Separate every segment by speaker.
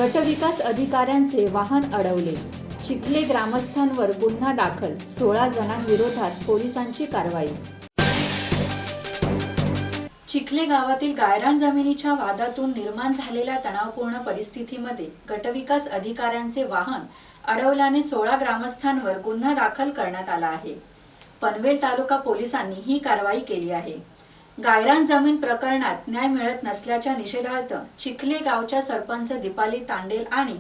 Speaker 1: गटविकास अधिकाऱ्यांचे वाहन अडवले. चिखले ग्रामस्थांवर गुन्हा दाखल. 16 जणांविरोधात पोलिसांची कारवाई. चिखले गावातील गायरान जमिनीच्या वादातून निर्माण झालेल्या तणावपूर्ण परिस्थितीमध्ये गटविकास अधिकाऱ्यांचे वाहन अडवल्याने 16 ग्रामस्थांवर गुन्हा दाखल करण्यात आला आहे. पनवेल तालुका पोलिसांनी ही कारवाई केली आहे. गायरान जमीन प्रकरणात न्याय मिळत नसल्याच्या निषेधार्थ चिखले गावच्या सरपंच दीपाली तांडेल आणि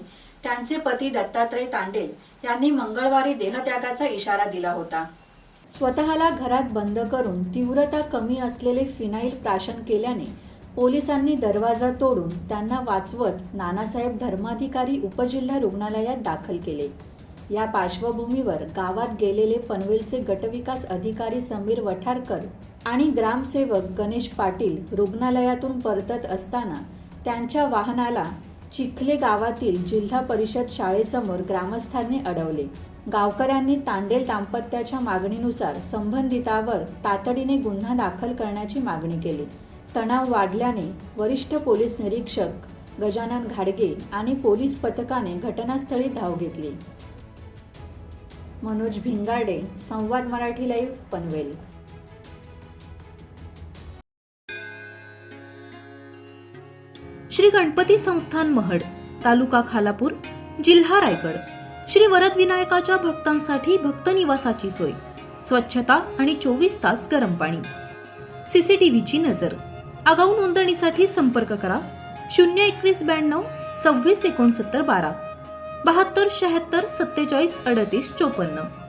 Speaker 1: त्यांचे पती दत्तात्रय तांडेल यांनी मंगळवारी देहत्यागाचा इशारा दिला होता. स्वतःला घरात बंद करून तीव्रता कमी असलेले फिनाईल प्राशन केल्याने पोलिसांनी दरवाजा तोडून त्यांना वाचवत नानासाहेब धर्माधिकारी उपजिल्हा रुग्णालयात दाखल केले. या पार्श्वभूमीवर गावात गेलेले पनवेलचे गटविकास अधिकारी समीर वठारकर आणि ग्रामसेवक गणेश पाटील रुग्णालयातून परतत असताना त्यांच्या वाहनाला चिखले गावातील जिल्हा परिषद शाळेसमोर ग्रामस्थांनी अडवले. गावकऱ्यांनी तांडेल दाम्पत्याच्या मागणीनुसार संबंधितावर तातडीने गुन्हा दाखल करण्याची मागणी केली. तणाव वाढल्याने वरिष्ठ पोलीस निरीक्षक गजानन घाडगे आणि पोलीस पथकाने घटनास्थळी धाव घेतली. मनोज भिंगाडे, संवाद मराठी लाईव्ह, पनवेल.
Speaker 2: श्री गणपती संस्थान महड, तालुका खालापूर, जिल्हा रायगड. श्री वरद विनायकाच्या भक्तांसाठी भक्त निवासाची सोय, स्वच्छता आणि 24 तास गरम पाणी. सीसीटीव्हीची नजर. आगाऊ नोंदणीसाठी संपर्क करा 02192 26 69 12 72 76 47 38 54.